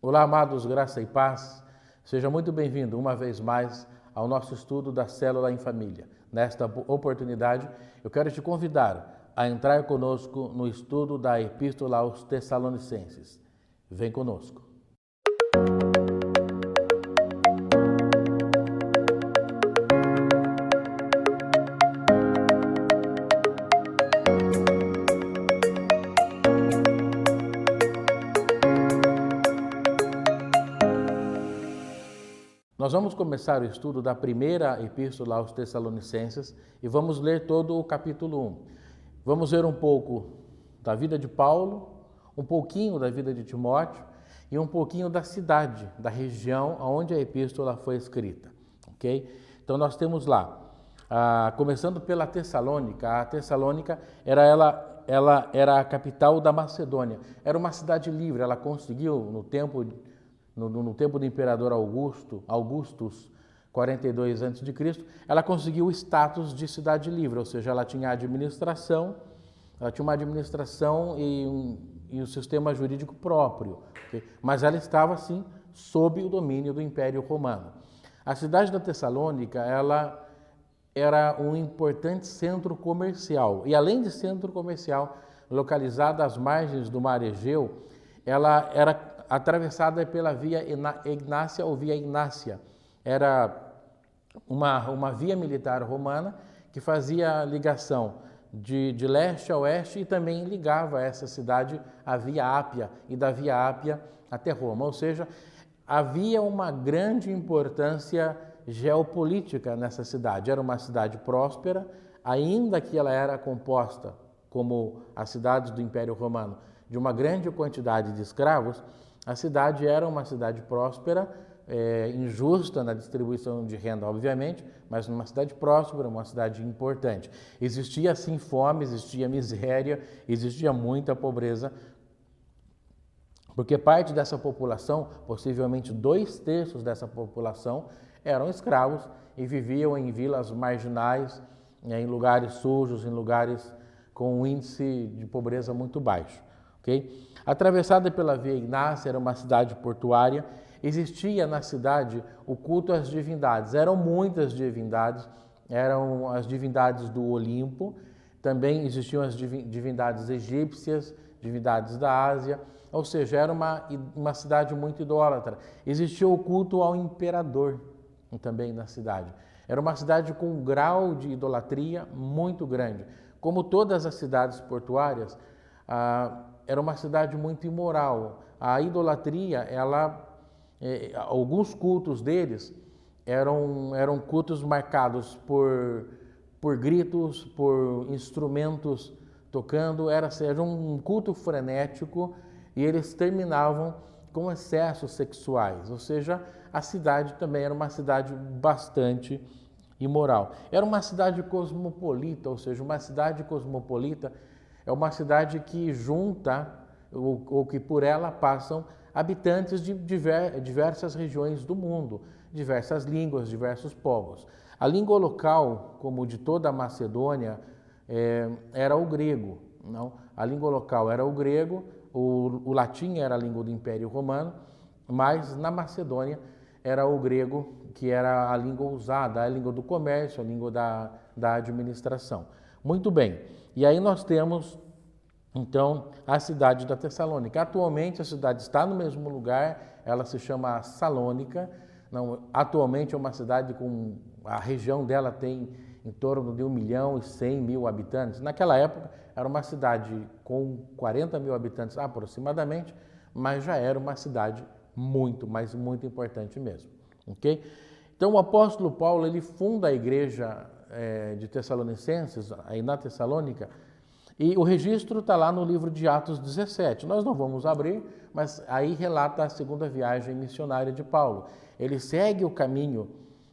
Olá, amados, graça e paz. Seja muito bem-vindo uma vez mais ao nosso estudo da Célula em Família. Nesta oportunidade, eu quero te convidar a entrar conosco no estudo da Epístola aos Tessalonicenses. Vem conosco. Nós vamos começar o estudo da primeira epístola aos Tessalonicenses e vamos ler todo o capítulo 1. Vamos ver um pouco da vida de Paulo, um pouquinho da vida de Timóteo e um pouquinho da cidade, da região onde a epístola foi escrita, ok? Então nós temos lá, começando pela Tessalônica. A Tessalônica ela era a capital da Macedônia, era uma cidade livre. Ela conseguiu no tempo do imperador Augustus, 42 a.C., ela conseguiu o status de cidade livre, ou seja, ela tinha uma administração e um sistema jurídico próprio, okay? Mas ela estava, sim, sob o domínio do Império Romano. A cidade da Tessalônica, ela era um importante centro comercial, e além de centro comercial, localizada às margens do Mar Egeu, ela era atravessada pela Via Egnácia ou Via Ignácia. Era uma via militar romana que fazia ligação de leste a oeste e também ligava essa cidade à Via Ápia e da Via Ápia até Roma. Ou seja, havia uma grande importância geopolítica nessa cidade. Era uma cidade próspera, ainda que ela era composta, como as cidades do Império Romano, de uma grande quantidade de escravos. A cidade era uma cidade próspera, injusta na distribuição de renda, obviamente, mas uma cidade próspera, uma cidade importante. Existia, sim, fome, existia miséria, existia muita pobreza, porque parte dessa população, possivelmente 2/3 dessa população, eram escravos e viviam em vilas marginais, em lugares sujos, em lugares com um índice de pobreza muito baixo. Okay? Atravessada pela Via Ignácia, era uma cidade portuária. Existia na cidade o culto às divindades. Eram muitas divindades, eram as divindades do Olimpo, também existiam as divindades egípcias, divindades da Ásia, ou seja, era uma cidade muito idólatra. Existia o culto ao imperador também na cidade. Era uma cidade com um grau de idolatria muito grande. Como todas as cidades portuárias, era uma cidade muito imoral. A idolatria, alguns cultos deles eram cultos marcados por gritos, por instrumentos tocando, era um culto frenético e eles terminavam com excessos sexuais, ou seja, a cidade também era uma cidade bastante imoral. Era uma cidade cosmopolita, ou seja, uma cidade cosmopolita é uma cidade que junta, ou que por ela passam habitantes de diversas regiões do mundo, diversas línguas, diversos povos. A língua local, como de toda a Macedônia, era o grego. Não? A língua local era o grego, o latim era a língua do Império Romano, mas na Macedônia era o grego, que era a língua usada, a língua do comércio, a língua da administração. Muito bem, e aí nós temos, então, a cidade da Tessalônica. Atualmente a cidade está no mesmo lugar, ela se chama Salônica. Atualmente é uma cidade a região dela tem em torno de 1.100.000 habitantes. Naquela época era uma cidade com 40.000 habitantes aproximadamente, mas já era uma cidade muito, mas muito importante mesmo. Ok? Então o apóstolo Paulo, ele funda a igreja de Tessalonicenses, aí na Tessalônica, e o registro está lá no livro de Atos 17. Nós não vamos abrir, mas aí relata a segunda viagem missionária de Paulo. Ele segue o caminho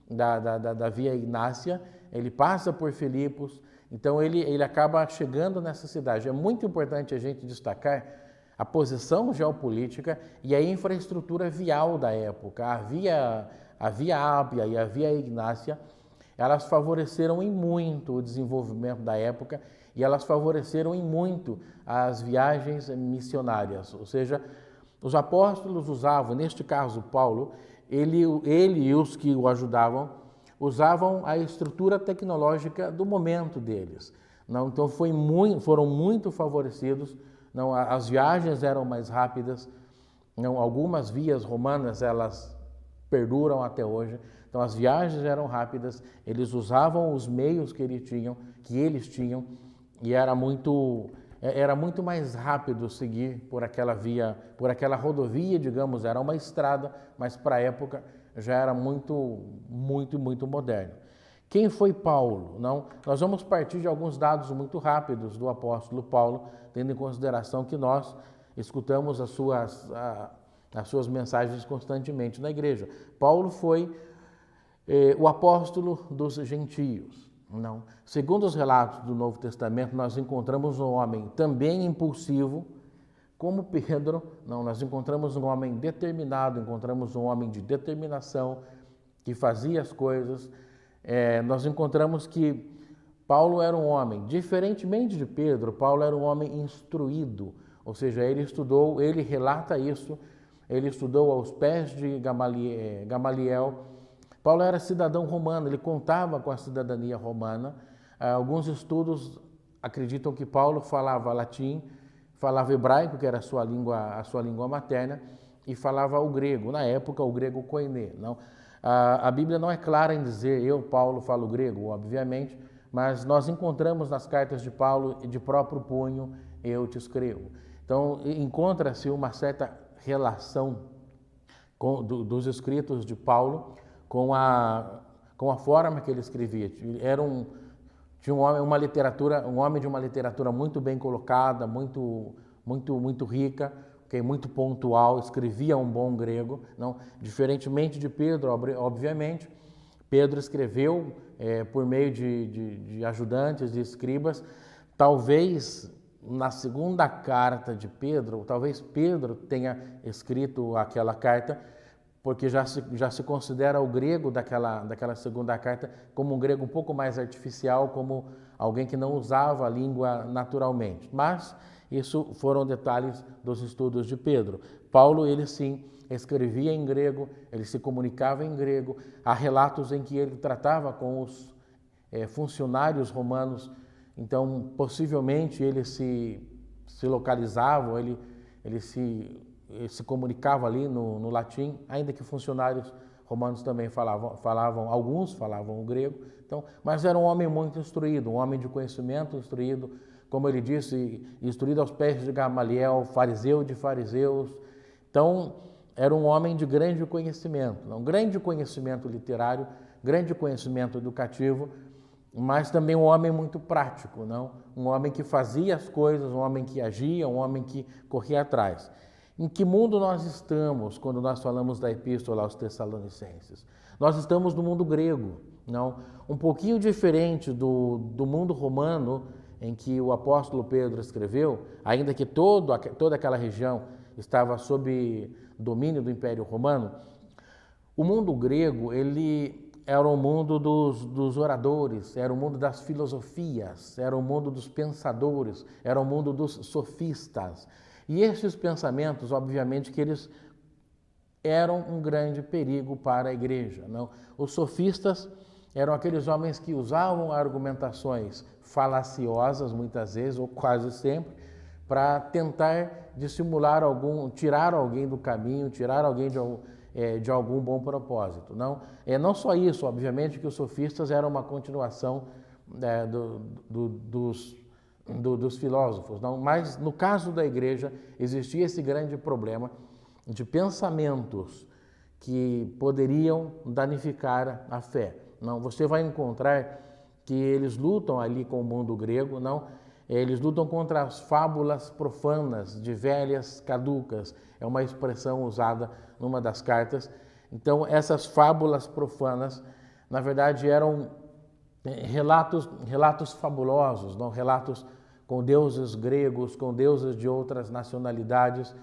da Via Ignácia, ele passa por Filipos, então ele acaba chegando nessa cidade. É muito importante a gente destacar a posição geopolítica e a infraestrutura vial da época. A Via Ápia e a Via Ignácia, elas favoreceram em muito o desenvolvimento da época e elas favoreceram em muito as viagens missionárias, ou seja, Os apóstolos usavam, neste caso Paulo, ele e os que o ajudavam, usavam a estrutura tecnológica do momento deles. Não, então foram muito favorecidos, não, as viagens eram mais rápidas, não, algumas vias romanas elas perduram até hoje, então as viagens eram rápidas, eles usavam os meios que eles tinham, e era muito mais rápido seguir por aquela via, por aquela rodovia, digamos, era uma estrada, mas para a época já era muito moderno. Quem foi Paulo? Não, nós vamos partir de alguns dados muito rápidos do apóstolo Paulo, tendo em consideração que nós escutamos as suas mensagens constantemente na igreja. Paulo foi o apóstolo dos gentios. Não. Segundo os relatos do Novo Testamento, nós encontramos um homem também impulsivo, como Pedro. Não, nós encontramos um homem determinado, encontramos um homem de determinação, que fazia as coisas. Nós encontramos que Paulo era um homem, diferentemente de Pedro, Paulo era um homem instruído, ou seja, ele estudou, ele relata isso, ele estudou aos pés de Gamaliel. Paulo era cidadão romano, ele contava com a cidadania romana. Alguns estudos acreditam que Paulo falava latim, falava hebraico, que era a sua língua materna, e falava o grego, na época o grego koiné. Não? A Bíblia não é clara em dizer eu, Paulo, falo grego, obviamente, mas nós encontramos nas cartas de Paulo, de próprio punho, eu te escrevo. Então, encontra-se uma certa relação dos escritos de Paulo com a forma que ele escrevia. Tinha um homem de uma literatura muito bem colocada, muito rica, muito pontual, escrevia um bom grego. Não, diferentemente de Pedro, obviamente, Pedro escreveu por meio de ajudantes, de escribas. Talvez na segunda carta de Pedro, talvez Pedro tenha escrito aquela carta, porque já se considera o grego daquela segunda carta como um grego um pouco mais artificial, como alguém que não usava a língua naturalmente. Mas isso foram detalhes dos estudos de Pedro. Paulo, ele sim, escrevia em grego, ele se comunicava em grego. Há relatos em que ele tratava com os funcionários romanos, então possivelmente ele se localizava, ele se comunicava ali no latim, ainda que funcionários romanos também alguns falavam o grego, então, mas era um homem muito instruído, um homem de conhecimento, instruído, como ele disse, instruído aos pés de Gamaliel, fariseu de fariseus. Então, era um homem de grande conhecimento, um grande conhecimento literário, grande conhecimento educativo, mas também um homem muito prático, não? Um homem que fazia as coisas, um homem que agia, um homem que corria atrás. Em que mundo nós estamos quando nós falamos da Epístola aos Tessalonicenses? Nós estamos no mundo grego, não? Um pouquinho diferente do mundo romano em que o apóstolo Pedro escreveu, ainda que toda aquela região estava sob domínio do Império Romano. O mundo grego, ele era o mundo dos oradores, era o mundo das filosofias, era o mundo dos pensadores, era o mundo dos sofistas. E esses pensamentos, obviamente, que eles eram um grande perigo para a igreja. Não? Os sofistas eram aqueles homens que usavam argumentações falaciosas, muitas vezes, ou quase sempre, para tentar dissimular tirar alguém do caminho, tirar alguém de algum bom propósito. Não só isso, obviamente, que os sofistas eram uma continuação dos filósofos, não, mas no caso da igreja existia esse grande problema de pensamentos que poderiam danificar a fé. Não, você vai encontrar que eles lutam ali com o mundo grego, não? Eles lutam contra as fábulas profanas de velhas caducas, é uma expressão usada numa das cartas. Então, essas fábulas profanas, na verdade, eram relatos fabulosos, não? Relatos com deuses gregos, com deuses de outras nacionalidades,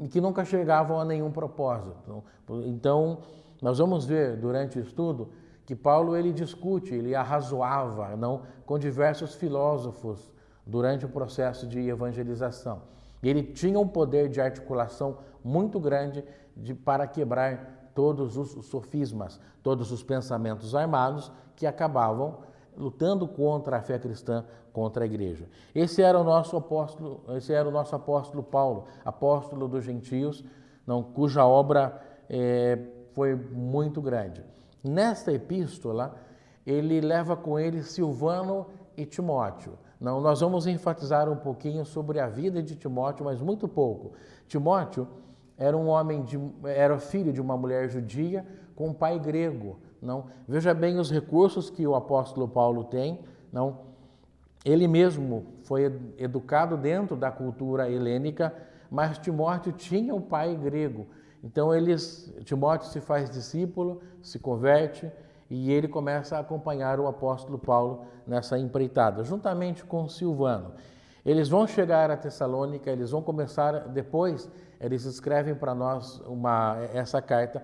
que nunca chegavam a nenhum propósito. Então, nós vamos ver durante o estudo que Paulo ele discute, ele arrazoava, não, com diversos filósofos durante o processo de evangelização. Ele tinha um poder de articulação muito grande para quebrar todos os sofismas, todos os pensamentos armados que acabavam lutando contra a fé cristã, contra a igreja. Esse era o nosso apóstolo Paulo, apóstolo dos gentios, cuja obra foi muito grande. Nesta epístola, ele leva com ele Silvano e Timóteo. Nós vamos enfatizar um pouquinho sobre a vida de Timóteo, mas muito pouco. Timóteo era filho de uma mulher judia com um pai grego. Veja bem os recursos que o apóstolo Paulo tem. Ele mesmo foi educado dentro da cultura helênica, mas Timóteo tinha um pai grego. Então Timóteo se faz discípulo, se converte e ele começa a acompanhar o apóstolo Paulo nessa empreitada, juntamente com Silvano. Eles vão chegar a Tessalônica, eles vão começar, depois eles escrevem para nós essa carta.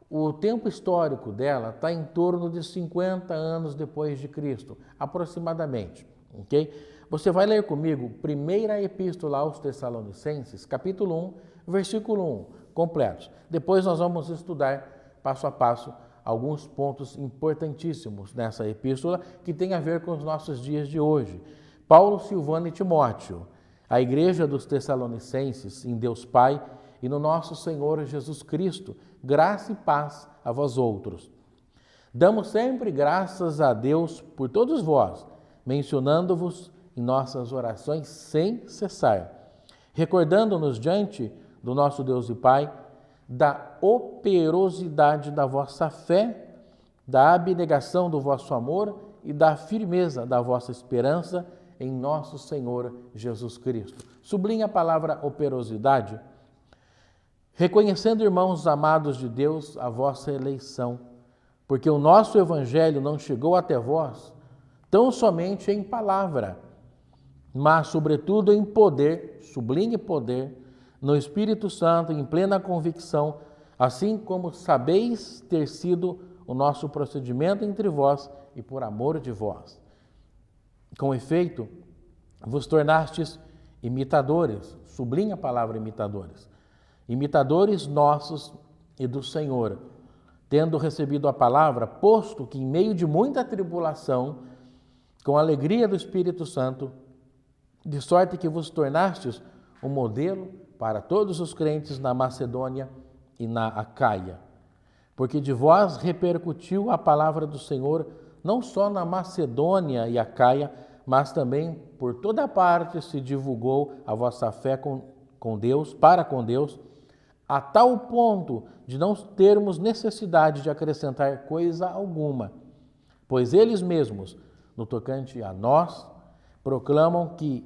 O tempo histórico dela está em torno de 50 anos depois de Cristo, aproximadamente. Okay? Você vai ler comigo, primeira epístola aos Tessalonicenses, capítulo 1, versículo 1, completos. Depois nós vamos estudar, passo a passo, alguns pontos importantíssimos nessa epístola que tem a ver com os nossos dias de hoje. Paulo, Silvano e Timóteo, a igreja dos Tessalonicenses, em Deus Pai e no nosso Senhor Jesus Cristo, graça e paz a vós outros. Damos sempre graças a Deus por todos vós, mencionando-vos em nossas orações sem cessar, recordando-nos diante do nosso Deus e Pai da operosidade da vossa fé, da abnegação do vosso amor e da firmeza da vossa esperança em nosso Senhor Jesus Cristo. Sublinha a palavra operosidade, reconhecendo, irmãos amados de Deus, a vossa eleição, porque o nosso evangelho não chegou até vós tão somente em palavra, mas sobretudo em poder, sublinhe poder, no Espírito Santo, em plena convicção, assim como sabeis ter sido o nosso procedimento entre vós e por amor de vós. Com efeito, vos tornastes imitadores, sublinha a palavra imitadores, imitadores nossos e do Senhor, tendo recebido a palavra, posto que em meio de muita tribulação, com a alegria do Espírito Santo, de sorte que vos tornastes um modelo para todos os crentes na Macedônia e na Acaia. Porque de vós repercutiu a palavra do Senhor, não só na Macedônia e Acaia, mas também por toda parte se divulgou a vossa fé com Deus, para com Deus, a tal ponto de não termos necessidade de acrescentar coisa alguma, pois eles mesmos, no tocante a nós, proclamam que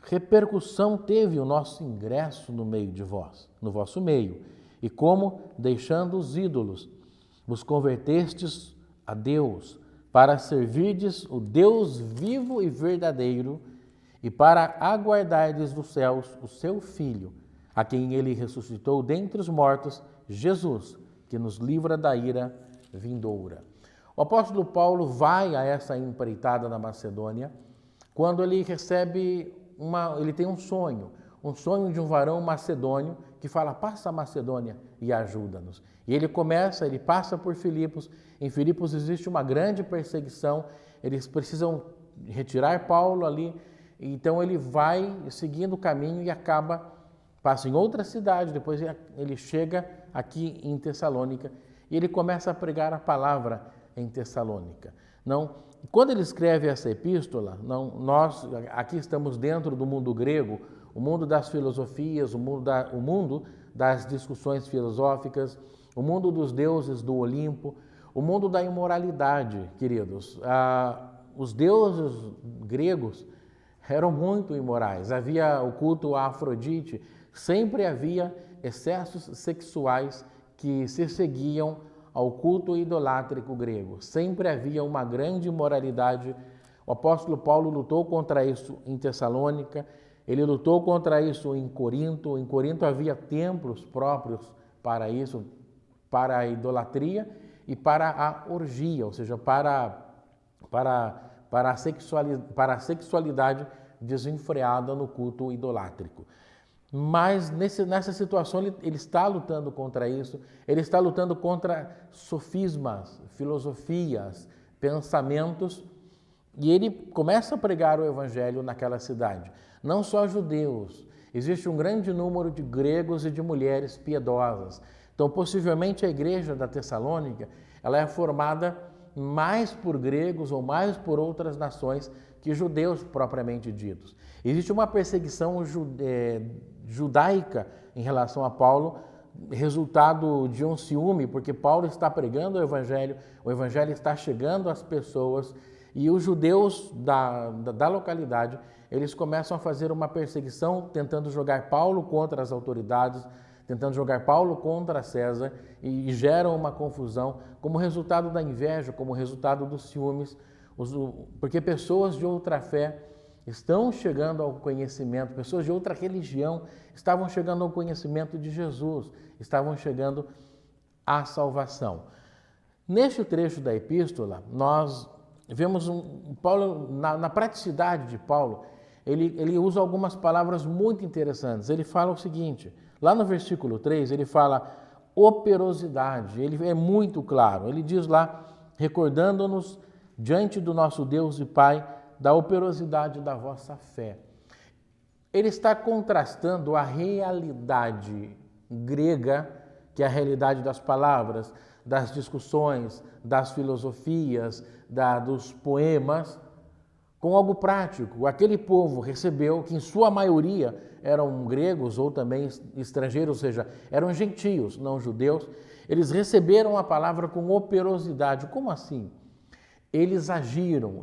repercussão teve o nosso ingresso no meio de vós, no vosso meio, e como, deixando os ídolos, vos convertestes a Deus, para servirdes o Deus vivo e verdadeiro, e para aguardardes dos céus o seu Filho, a quem ele ressuscitou dentre os mortos, Jesus, que nos livra da ira vindoura. O apóstolo Paulo vai a essa empreitada na Macedônia, quando ele ele tem um sonho de um varão macedônio que fala, passa a Macedônia e ajuda-nos. E ele passa por Filipos. Em Filipos existe uma grande perseguição, eles precisam retirar Paulo ali, então ele vai seguindo o caminho e passa em outra cidade, depois ele chega aqui em Tessalônica e ele começa a pregar a palavra em Tessalônica. Quando ele escreve essa epístola, nós aqui estamos dentro do mundo grego, o mundo das filosofias, o mundo das discussões filosóficas, o mundo dos deuses do Olimpo, o mundo da imoralidade, queridos. Os deuses gregos eram muito imorais, havia o culto a Afrodite, sempre havia excessos sexuais que se seguiam ao culto idolátrico grego. Sempre havia uma grande imoralidade. O apóstolo Paulo lutou contra isso em Tessalônica, ele lutou contra isso em Corinto. Em Corinto havia templos próprios para isso, para a idolatria e para a orgia, ou seja, para a sexualidade desenfreada no culto idolátrico. Mas nessa situação ele está lutando contra isso, ele está lutando contra sofismas, filosofias, pensamentos, e ele começa a pregar o evangelho naquela cidade. Não só judeus, existe um grande número de gregos e de mulheres piedosas. Então, possivelmente a igreja da Tessalônica, ela é formada mais por gregos ou mais por outras nações que judeus propriamente ditos. Existe uma perseguição judaica em relação a Paulo, resultado de um ciúme, porque Paulo está pregando o evangelho está chegando às pessoas e os judeus da localidade, eles começam a fazer uma perseguição, tentando jogar Paulo contra as autoridades, tentando jogar Paulo contra César e geram uma confusão como resultado da inveja, como resultado dos ciúmes, porque pessoas de outra fé estão chegando ao conhecimento, pessoas de outra religião estavam chegando ao conhecimento de Jesus, estavam chegando à salvação. Neste trecho da epístola, nós vemos Paulo, na praticidade de Paulo, ele usa algumas palavras muito interessantes. Ele fala o seguinte, lá no versículo 3, ele fala operosidade, ele é muito claro, ele diz lá, recordando-nos diante do nosso Deus e Pai, da operosidade da vossa fé. Ele está contrastando a realidade grega, que é a realidade das palavras, das discussões, das filosofias, dos poemas, com algo prático. Aquele povo recebeu, que em sua maioria eram gregos ou também estrangeiros, ou seja, eram gentios, não judeus, eles receberam a palavra com operosidade. Como assim? Eles agiram,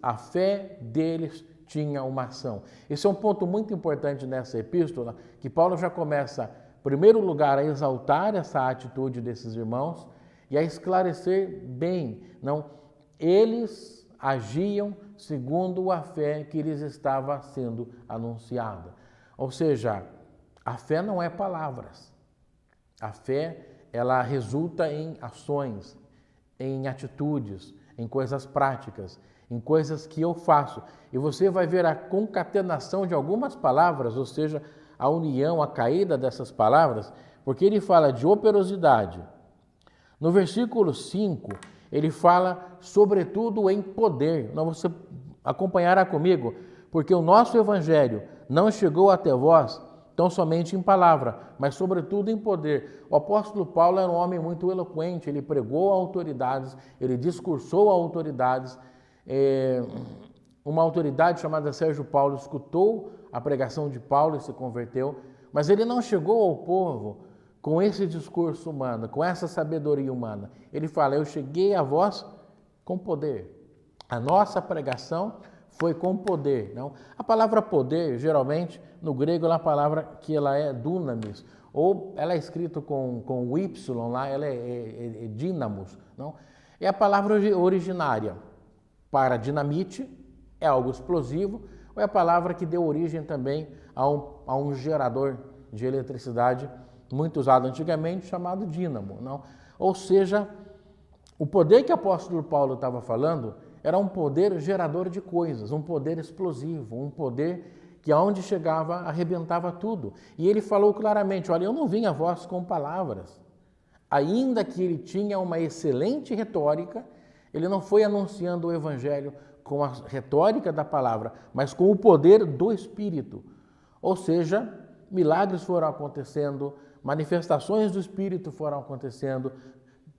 a fé deles tinha uma ação. Esse é um ponto muito importante nessa epístola, que Paulo já começa, em primeiro lugar, a exaltar essa atitude desses irmãos e a esclarecer bem. Não, eles agiam segundo a fé que lhes estava sendo anunciada. Ou seja, a fé não é palavras. A fé, ela resulta em ações, em atitudes, em coisas práticas, em coisas que eu faço. E você vai ver a concatenação de algumas palavras, ou seja, a união, a caída dessas palavras, porque ele fala de operosidade. No versículo 5, ele fala, sobretudo, em poder. Então, você acompanhará comigo, porque o nosso evangelho não chegou até vós tão somente em palavra, mas sobretudo em poder. O apóstolo Paulo era um homem muito eloquente, ele pregou a autoridades, ele discursou a autoridades. Uma autoridade chamada Sérgio Paulo escutou a pregação de Paulo e se converteu, mas ele não chegou ao povo com esse discurso humano, com essa sabedoria humana. Ele fala, eu cheguei a vós com poder. A nossa pregação foi com poder. Não? A palavra poder, geralmente, no grego, é uma palavra que ela é dunamis, ou ela é escrita com o Y lá, ela é dínamos. Não? É a palavra originária para dinamite, é algo explosivo, ou é a palavra que deu origem também a um gerador de eletricidade muito usado antigamente, chamado dínamo. Não? Ou seja, o poder que o apóstolo Paulo estava falando era um poder gerador de coisas, um poder explosivo, um poder que aonde chegava arrebentava tudo. E ele falou claramente, olha, eu não vim a vós com palavras. Ainda que ele tinha uma excelente retórica, ele não foi anunciando o evangelho com a retórica da palavra, mas com o poder do Espírito. Ou seja, milagres foram acontecendo, manifestações do Espírito foram acontecendo,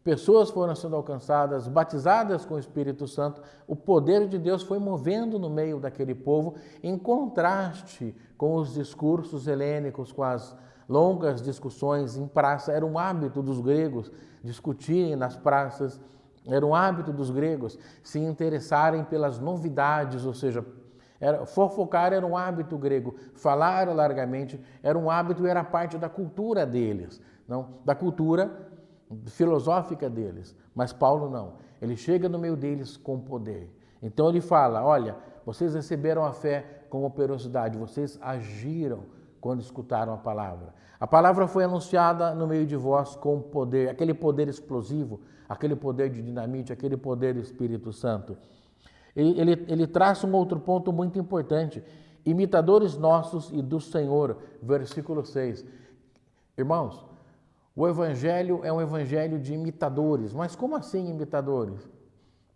pessoas foram sendo alcançadas, batizadas com o Espírito Santo, o poder de Deus foi movendo no meio daquele povo, em contraste com os discursos helênicos, com as longas discussões em praça. Era um hábito dos gregos discutirem nas praças, era um hábito dos gregos se interessarem pelas novidades, ou seja, fofocar era um hábito grego, falar largamente era um hábito e era parte da cultura deles, não? Da cultura filosófica deles, mas Paulo não, ele chega no meio deles com poder. Então ele fala, olha, vocês receberam a fé com operosidade, vocês agiram quando escutaram a palavra. A palavra foi anunciada no meio de vós com poder, aquele poder explosivo, aquele poder de dinamite, aquele poder do Espírito Santo. Ele traça um outro ponto muito importante. imitadores nossos e do Senhor. Versículo 6. Irmãos, o Evangelho é um Evangelho de imitadores. Mas como assim imitadores?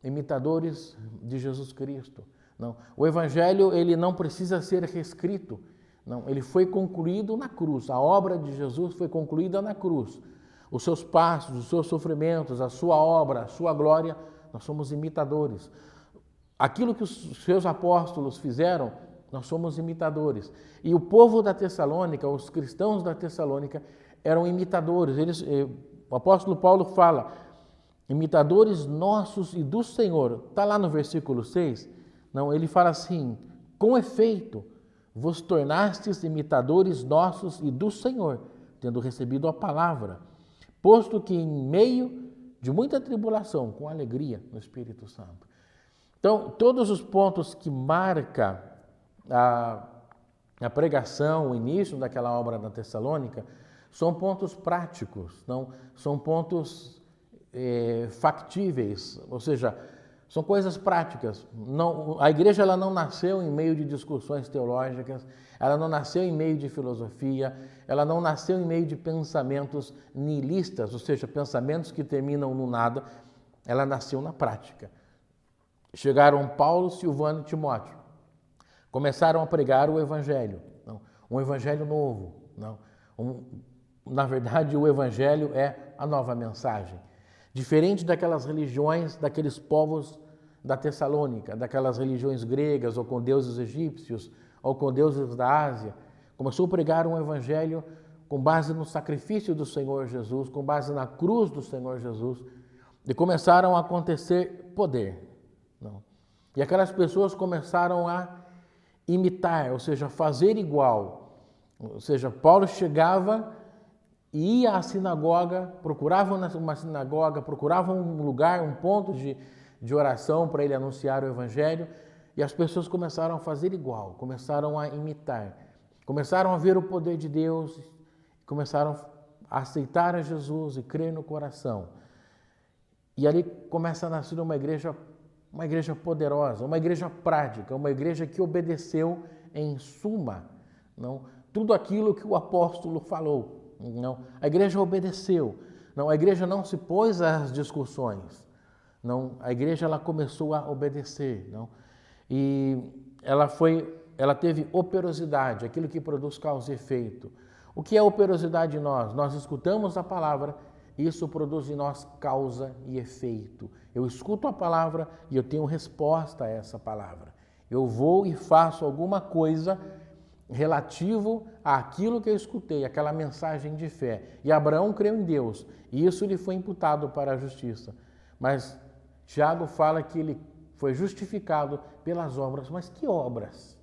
Imitadores de Jesus Cristo. Não. O Evangelho, ele não precisa ser reescrito. Não, ele foi concluído na cruz. A obra de Jesus foi concluída na cruz. Os seus passos, os seus sofrimentos, a sua obra, a sua glória, nós somos imitadores. Aquilo que os seus apóstolos fizeram, nós somos imitadores. E o povo da Tessalônica, os cristãos da Tessalônica, eram imitadores. O apóstolo Paulo fala, imitadores nossos e do Senhor. Está lá no versículo 6. Não, ele fala assim, com efeito, vos tornastes imitadores nossos e do Senhor, tendo recebido a palavra, posto que em meio de muita tribulação, com alegria no Espírito Santo. Então, todos os pontos que marca a pregação, o início daquela obra na Tessalônica, são pontos práticos, não são pontos factíveis, ou seja, são coisas práticas. Não, a igreja ela não nasceu em meio de discussões teológicas, ela não nasceu em meio de filosofia, ela não nasceu em meio de pensamentos nihilistas, ou seja, pensamentos que terminam no nada, ela nasceu na prática. Chegaram Paulo, Silvano e Timóteo, começaram a pregar o Evangelho, não, um Evangelho novo. Não, na verdade, o Evangelho é a nova mensagem. Diferente daquelas religiões, daqueles povos da Tessalônica, daquelas religiões gregas, ou com deuses egípcios, ou com deuses da Ásia, começou a pregar um evangelho com base no sacrifício do Senhor Jesus, com base na cruz do Senhor Jesus, e começaram a acontecer poder. Não. E aquelas pessoas começaram a imitar, ou seja, fazer igual. Ou seja, Paulo chegava, ia à sinagoga, procurava uma sinagoga, procurava um lugar, um ponto de oração para ele anunciar o Evangelho, e as pessoas começaram a fazer igual, começaram a imitar, começaram a ver o poder de Deus, começaram a aceitar a Jesus e crer no coração. E ali começa a nascer uma igreja poderosa, uma igreja prática, uma igreja que obedeceu em suma, não, tudo aquilo que o apóstolo falou. Não, a igreja obedeceu. Não, a igreja não se pôs às discussões. Não, a igreja ela começou a obedecer. Não, e ela teve operosidade, aquilo que produz causa e efeito. O que é operosidade em nós? Nós escutamos a palavra, e isso produz em nós causa e efeito. Eu escuto a palavra e eu tenho resposta a essa palavra. Eu vou e faço alguma coisa relativo àquilo que eu escutei, aquela mensagem de fé. E Abraão creu em Deus, e isso lhe foi imputado para a justiça. Mas Tiago fala que ele foi justificado pelas obras. Mas que obras?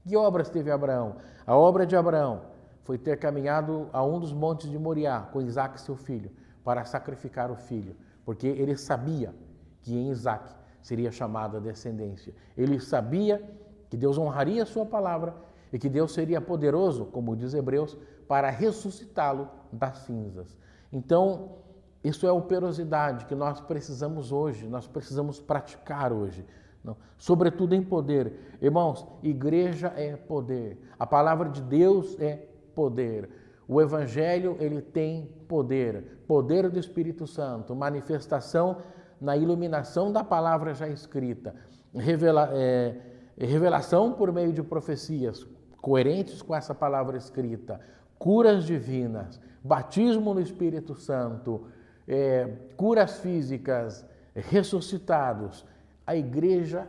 Que obras teve Abraão? A obra de Abraão foi ter caminhado a um dos montes de Moriá com Isaque, seu filho, para sacrificar o filho, porque ele sabia que em Isaque seria chamada a descendência. Ele sabia que Deus honraria a sua palavra e que Deus seria poderoso, como diz Hebreus, para ressuscitá-lo das cinzas. Então, isso é a operosidade que nós precisamos hoje, nós precisamos praticar hoje. Não, sobretudo em poder. Irmãos, igreja é poder. A palavra de Deus é poder. O Evangelho, ele tem poder. Poder do Espírito Santo, manifestação na iluminação da palavra já escrita. Revelação por meio de profecias coerentes com essa palavra escrita, curas divinas, batismo no Espírito Santo, curas físicas, ressuscitados. A igreja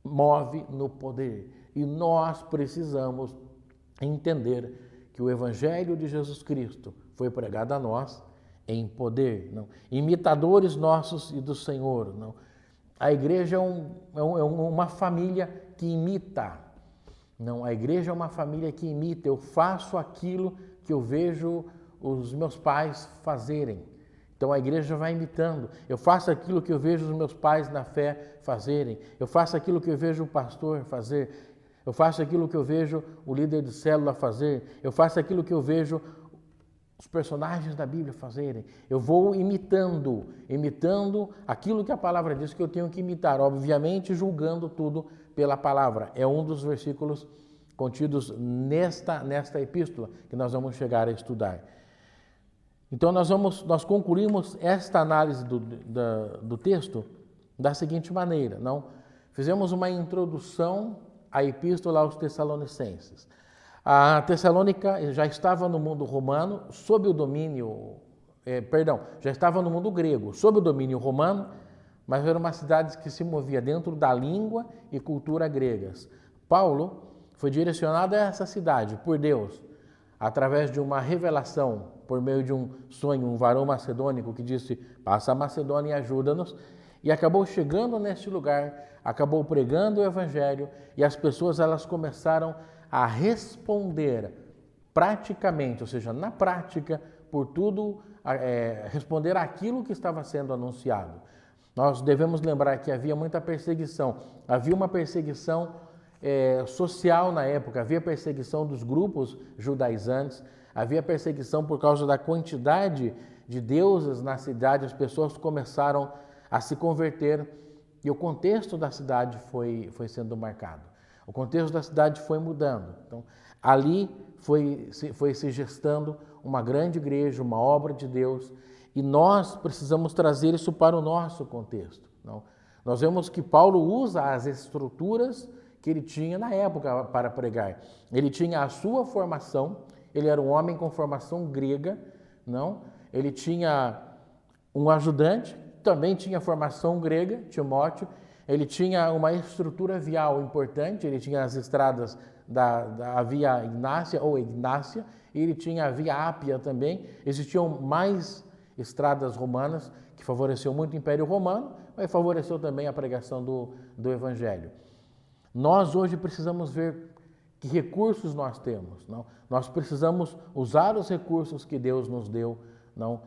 move no poder e nós precisamos entender que o Evangelho de Jesus Cristo foi pregado a nós em poder, não? Imitadores nossos e do Senhor. Não? A igreja é uma família que imita. Não, a igreja é uma família que imita. Eu faço aquilo que eu vejo os meus pais fazerem. Então a igreja vai imitando. Eu faço aquilo que eu vejo os meus pais na fé fazerem. Eu faço aquilo que eu vejo o pastor fazer. Eu faço aquilo que eu vejo o líder de célula fazer. Eu faço aquilo que eu vejo os personagens da Bíblia fazerem. Eu vou imitando aquilo que a palavra diz que eu tenho que imitar, obviamente julgando tudo pela palavra. É um dos versículos contidos nesta epístola que nós vamos chegar a estudar. Então nós concluímos esta análise do texto da seguinte maneira, não? Fizemos uma introdução à epístola aos Tessalonicenses. A Tessalônica já estava no mundo romano sob o domínio, já estava no mundo grego sob o domínio romano, mas era uma cidade que se movia dentro da língua e cultura gregas. Paulo foi direcionado a essa cidade por Deus, através de uma revelação, por meio de um sonho, um varão macedônico que disse, passa a Macedônia e ajuda-nos, e acabou chegando neste lugar, acabou pregando o evangelho, e as pessoas elas começaram a responder praticamente, ou seja, na prática, por tudo, responder àquilo que estava sendo anunciado. Nós devemos lembrar que havia muita perseguição, havia uma perseguição social na época, havia perseguição dos grupos judaizantes, havia perseguição por causa da quantidade de deuses na cidade, as pessoas começaram a se converter e o contexto da cidade foi sendo marcado. O contexto da cidade foi mudando. Então, ali foi se gestando uma grande igreja, uma obra de Deus, e nós precisamos trazer isso para o nosso contexto. Não? Nós vemos que Paulo usa as estruturas que ele tinha na época para pregar. Ele tinha a sua formação, ele era um homem com formação grega, não? Ele tinha um ajudante, também tinha formação grega, Timóteo. Ele tinha uma estrutura vial importante, ele tinha as estradas da Via Ignácia ou Ignácia, e ele tinha a Via Ápia também. Existiam mais estradas romanas que favoreciam muito o Império Romano, mas favoreceu também a pregação do Evangelho. Nós hoje precisamos ver que recursos nós temos, não? Nós precisamos usar os recursos que Deus nos deu, não?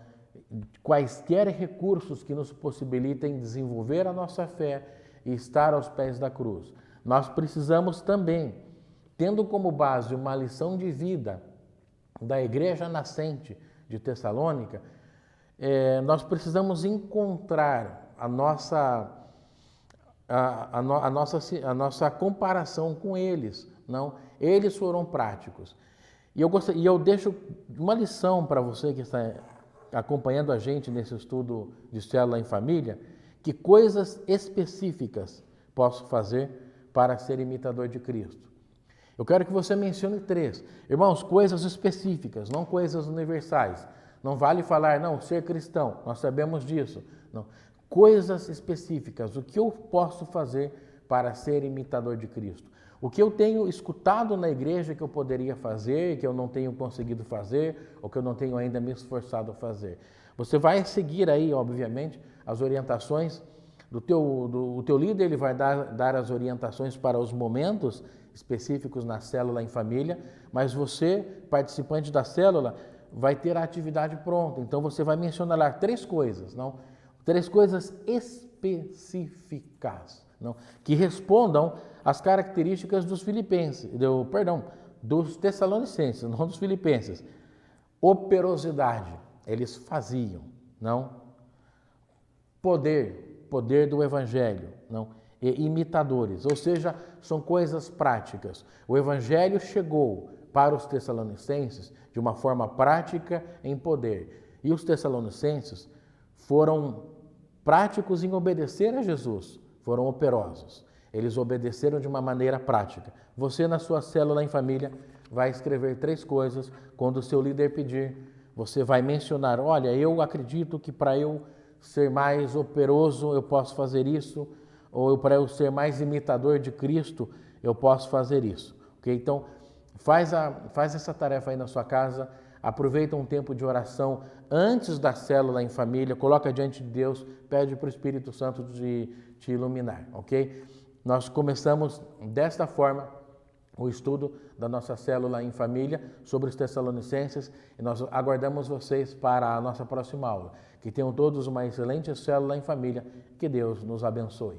Quaisquer recursos que nos possibilitem desenvolver a nossa fé e estar aos pés da cruz. Nós precisamos também, tendo como base uma lição de vida da igreja nascente de Tessalônica, nós precisamos encontrar a nossa comparação com eles, não? Eles foram práticos. E eu deixo uma lição para você que está acompanhando a gente nesse estudo de célula em família, que coisas específicas posso fazer para ser imitador de Cristo. Eu quero que você mencione 3. Irmãos, coisas específicas, não coisas universais. Não vale falar, não, ser cristão, nós sabemos disso. Não. Coisas específicas, o que eu posso fazer para ser imitador de Cristo? O que eu tenho escutado na igreja que eu poderia fazer, que eu não tenho conseguido fazer, ou que eu não tenho ainda me esforçado a fazer. Você vai seguir aí, obviamente, as orientações do teu líder, ele vai dar as orientações para os momentos específicos na célula em família, mas você, participante da célula, vai ter a atividade pronta. Então você vai mencionar lá 3 coisas, não? 3 coisas específicas, não? Que respondam às características dos dos Tessalonicenses, não dos filipenses. Operosidade, eles faziam, não? Poder do evangelho, não? E imitadores, ou seja, são coisas práticas. O evangelho chegou para os Tessalonicenses de uma forma prática em poder. E os Tessalonicenses foram práticos em obedecer a Jesus, foram operosos. Eles obedeceram de uma maneira prática. Você, na sua célula em família, vai escrever 3 coisas. Quando o seu líder pedir, você vai mencionar, olha, eu acredito que para eu ser mais operoso, eu posso fazer isso, ou para eu ser mais imitador de Cristo, eu posso fazer isso. Okay? Então, faz essa tarefa aí na sua casa, aproveita um tempo de oração antes da célula em família, coloca diante de Deus, pede para o Espírito Santo te iluminar, ok? Nós começamos desta forma o estudo da nossa célula em família sobre os Tessalonicenses e nós aguardamos vocês para a nossa próxima aula. Que tenham todos uma excelente célula em família, que Deus nos abençoe.